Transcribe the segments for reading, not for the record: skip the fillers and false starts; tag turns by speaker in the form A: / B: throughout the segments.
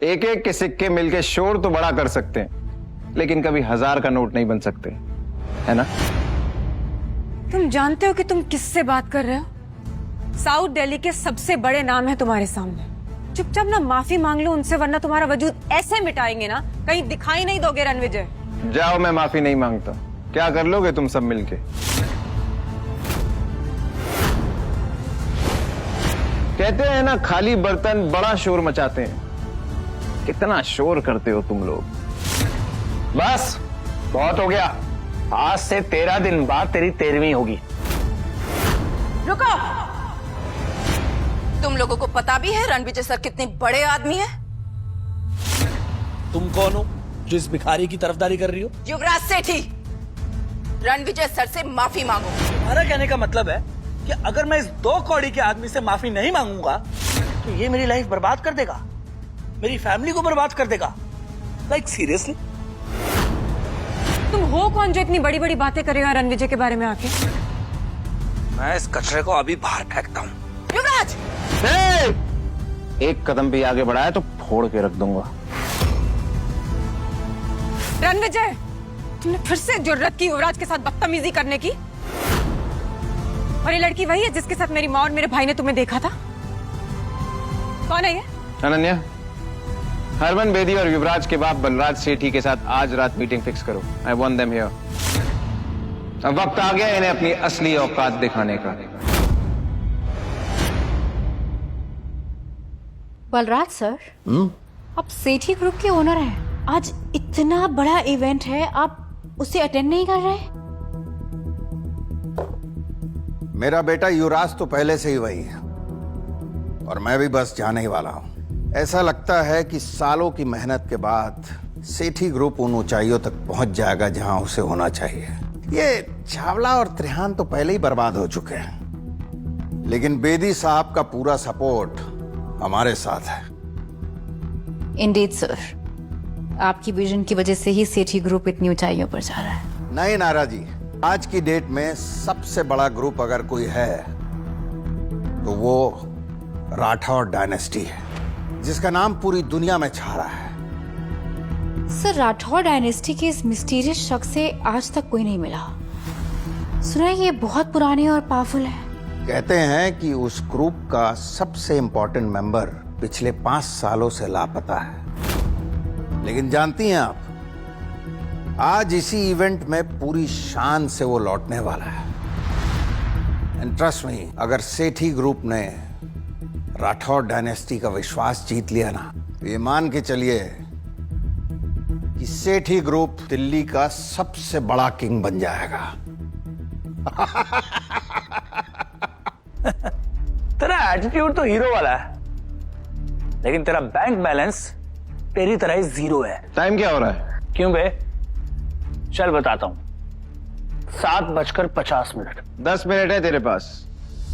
A: एक एक के सिक्के मिलके शोर तो बड़ा कर सकते हैं, लेकिन कभी 1000 का नोट नहीं बन सकते, है ना?
B: तुम जानते हो कि तुम किससे बात कर रहे हो? साउथ दिल्ली के सबसे बड़े नाम है तुम्हारे सामने। चुपचाप ना माफी मांग लो उनसे, वरना तुम्हारा वजूद ऐसे मिटाएंगे ना, कहीं दिखाई नहीं दोगे रणविजय।
A: जाओ, मैं माफी नहीं मांगता। क्या कर लोगे तुम सब मिलके? कहते हैं ना, खाली बर्तन बड़ा शोर मचाते हैं। कितना शोर करते हो तुम लोग।
C: बस बहुत हो गया। आज से 13 दिन बाद तेरी 13वीं होगी।
D: रुको, तुम लोगों को पता भी है रणविजय सर कितने बड़े आदमी हैं?
E: तुम कौन हो जो इस भिखारी की तरफदारी कर रही हो?
D: युवराज सेठी, रणविजय सर से माफी मांगो।
E: तुम्हारा कहने का मतलब है कि अगर मैं इस 2 कौड़ी के आदमी से माफी नहीं मांगूंगा तो ये मेरी लाइफ बर्बाद कर देगा, मेरी फैमिली को बर्बाद कर देगा। Like seriously?
B: तुम हो कौन जो इतनी बड़ी बड़ी बातें करेगा रणविजय के बारे में आके?
E: मैं इस कचरे को अभी बाहर फेंकता हूँ।
D: युवराज!
A: एक कदम भी आगे बढ़ाया तो फोड़ के रख दूंगा।
B: रणविजय, तुमने फिर से जुर्रत की युवराज के साथ बदतमीजी करने की? और ये लड़की वही है जिसके साथ मेरी माँ और मेरे भाई ने तुम्हें देखा था? कौन है ये?
A: अनन्या, हरमन बेदी और युवराज के बाप बलराज सेठी के साथ आज रात मीटिंग फिक्स करो। I want them here. अब वक्त आ गया इन्हें अपनी असली औकात दिखाने का।
F: बलराज सर, आप सेठी ग्रुप के ओनर हैं। आज इतना बड़ा इवेंट है, आप उसे अटेंड नहीं कर रहे?
G: मेरा बेटा युवराज तो पहले से ही वही है और मैं भी बस जाने ही वाला हूं। ऐसा लगता है कि सालों की मेहनत के बाद सेठी ग्रुप उन ऊंचाइयों तक पहुंच जाएगा जहां उसे होना चाहिए। ये चावला और त्रिहान तो पहले ही बर्बाद हो चुके हैं, लेकिन बेदी साहब का पूरा सपोर्ट हमारे साथ है।
F: इंडीड सर, आपकी विजन की वजह से ही सेठी ग्रुप इतनी ऊंचाइयों पर जा रहा है।
G: नहीं नारा जी, आज की डेट में सबसे बड़ा ग्रुप अगर कोई है तो वो राठौर डायनेस्टी है, जिसका नाम पूरी दुनिया में छा रहा है।
F: सर, राठौर डायनेस्टी के इस मिस्टीरियस शख्स से आज तक कोई नहीं मिला। सुना है ये बहुत पुराने और पावरफुल है।
G: कहते हैं कि उस ग्रुप का सबसे इंपॉर्टेंट मेंबर पिछले 5 सालों से लापता है। लेकिन जानती हैं आप, आज इसी इवेंट में पूरी शान से वो लौटने वाला है। एंड ट्रस्ट मी, अगर सेठी ग्रुप ने राठौर डायनेस्टी का विश्वास जीत लिया ना, तो ये मान के चलिए कि सेठी ग्रुप दिल्ली का सबसे बड़ा किंग बन जाएगा।
C: तेरा एटीट्यूड तो हीरो वाला है, लेकिन तेरा बैंक बैलेंस तेरी तरह ही 0 है।
A: टाइम क्या हो रहा है?
C: क्यों बे? चल बताता हूं। 7:50
A: 10 मिनट है तेरे पास,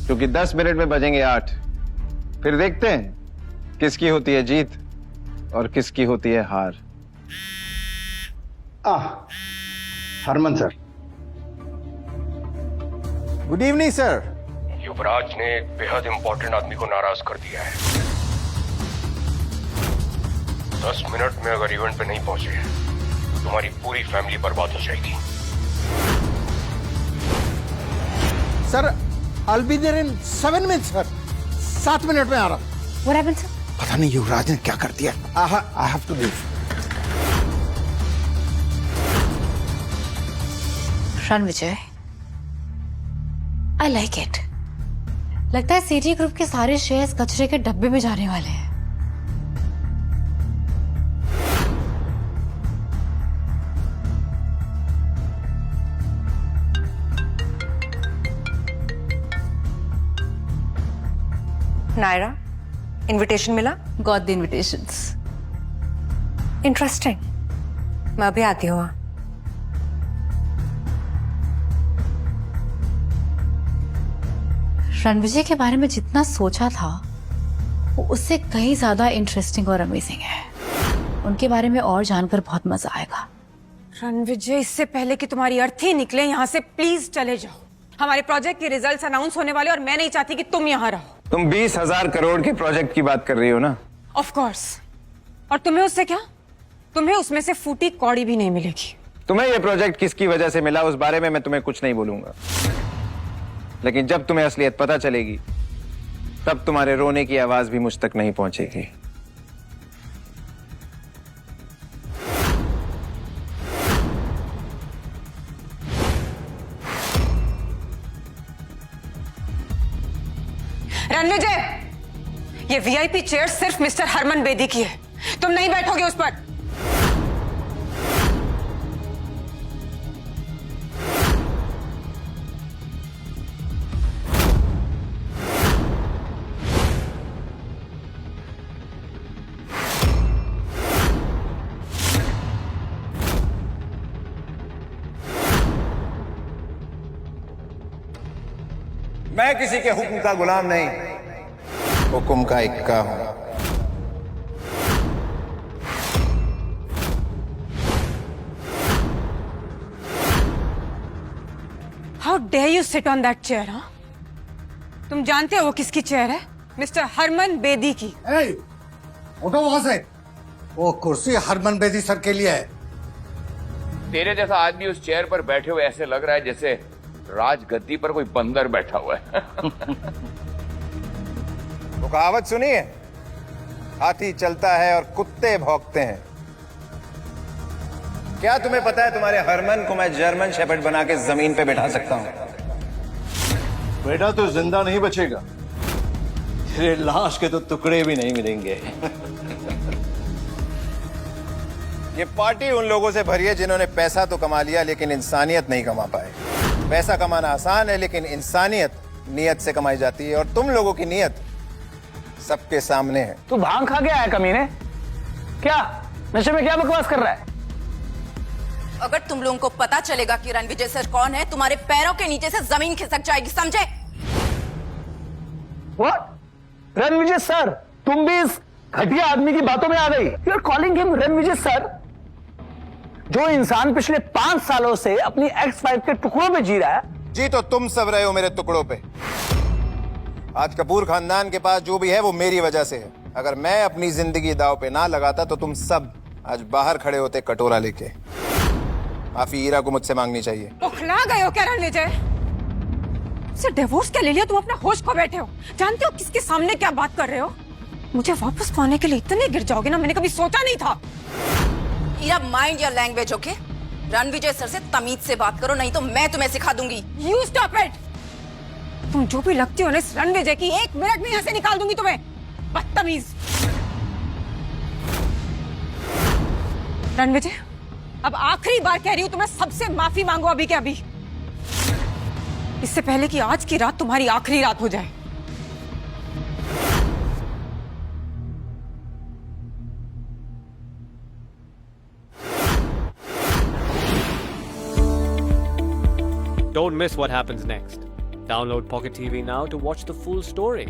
A: क्योंकि 10 मिनट में बजेंगे 8। फिर देखते हैं किसकी होती है जीत और किसकी होती है हार।
G: Harman sir, good evening sir.
H: Yuvraj ने एक बेहद इंपॉर्टेंट आदमी को नाराज कर दिया है। 10 मिनट में अगर इवेंट पे नहीं पहुंचे तो तुम्हारी पूरी फैमिली बर्बाद हो जाएगी।
G: Sir, I'll be there in 7 minutes sir. 7 minute में आ रहा हूं।
F: What happened, sir?
G: पता नहीं युवराज ने क्या कर दिया। I have to leave।
F: Ranvijay, I like it। लगता है सेठी ग्रुप के सारे शेयर्स कचरे के डब्बे में जाने वाले हैं।
B: नायरा, इनविटेशन मिला?
F: Got the invitations.
B: इंटरेस्टिंग। मैं अभी आती हूँ।
F: रणविजय के बारे में जितना सोचा था वो उससे कहीं ज्यादा इंटरेस्टिंग और अमेजिंग है। उनके बारे में और जानकर बहुत मजा आएगा।
B: रणविजय, इससे पहले कि तुम्हारी अर्थी निकले यहाँ से, प्लीज चले जाओ। हमारे प्रोजेक्ट के रिजल्ट्स अनाउंस होने वाले और मैं नहीं चाहती कि तुम यहाँ रहो।
A: तुम 20,000 करोड़ के प्रोजेक्ट की बात कर रही हो ना?
B: Of course. और तुम्हें उससे क्या? तुम्हें उसमें से फूटी कौड़ी भी नहीं मिलेगी।
A: तुम्हें यह प्रोजेक्ट किसकी वजह से मिला उस बारे में मैं तुम्हें कुछ नहीं बोलूंगा, लेकिन जब तुम्हें असलियत पता चलेगी तब तुम्हारे रोने की आवाज भी मुझ तक नहीं पहुंचेगी।
B: रणविजय, ये वीआईपी चेयर सिर्फ मिस्टर हरमन बेदी की है, तुम नहीं बैठोगे उस पर।
G: मैं किसी के हुक्म का गुलाम नहीं, हुक्म का इक्का हूं।
B: How dare you sit on that chair? हाँ, तुम जानते हो वो किसकी चेयर है? मिस्टर हरमन बेदी की।
I: उठो वहां से, वो कुर्सी हरमन बेदी सर के लिए है।
H: तेरे जैसा आदमी उस चेयर पर बैठे हुए ऐसे लग रहा है जैसे राजगद्दी पर कोई बंदर बैठा हुआ है।
G: वो कहावत सुनी है, हाथी चलता है और कुत्ते भौंकते हैं। क्या तुम्हें पता है तुम्हारे हरमन को मैं जर्मन शेपर्ड बना के जमीन पे बैठा सकता हूं?
J: बेटा तो जिंदा नहीं बचेगा, तेरे लाश के तो टुकड़े भी नहीं मिलेंगे।
G: ये पार्टी उन लोगों से भरी है जिन्होंने पैसा तो कमा लिया लेकिन इंसानियत नहीं कमा पाए। पैसा कमाना आसान है लेकिन इंसानियत नियत से कमाई जाती है, और तुम लोगों की नियत सबके सामने है।
C: तू भांग खा गया है कमीने? क्या नशे में क्या बकवास कर रहा है?
D: अगर तुम लोगों को पता चलेगा कि रणविजय सर कौन है, तुम्हारे पैरों के नीचे से जमीन खिसक जाएगी, समझे?
C: व्हाट? रणविजय सर? तुम भी इस घटिया आदमी की बातों में आ गई? You are calling him Ranvijay sir? जो इंसान पिछले 5 सालों से अपनी एक्स वाइफ के टुकड़ों में जी रहा है।
G: जी तो तुम सब रहे हो मेरे टुकड़ों पे। आज कपूर खानदान के पास जो भी है वो मेरी वजह से है। अगर मैं अपनी जिंदगी दांव पे ना लगाता तो तुम सब आज बाहर खड़े होते कटोरा लेके। माफी हीरा को मुझसे मांगनी चाहिए।
B: उखला गए हो क्या रणविजय? से डिवोर्स क्या ले लिया? तुम अपना होश खो बैठे हो। जानते हो किसके सामने क्या बात कर रहे हो? मुझे वापस पाने के लिए इतने गिर जाओगे ना, मैंने कभी सोचा नहीं था।
D: Heera, mind your language, okay? Ranvijay sir से तमीज से बात करो, नहीं तो मैं तुम्हें सिखा दूंगी।
B: You stop it. तुम जो भी लगती हो ना इस रणविजय की, 1 मिनट में यहाँ से निकाल दूंगी तुम्हें, बदतमीज। रणविजय, अब आखिरी बार कह रही हूँ, तुम्हें सबसे माफी मांगो अभी के अभी, इससे पहले कि आज की रात तुम्हारी आखिरी रात हो जाए।
K: Don't miss what happens next. Download Pocket TV now to watch the full story.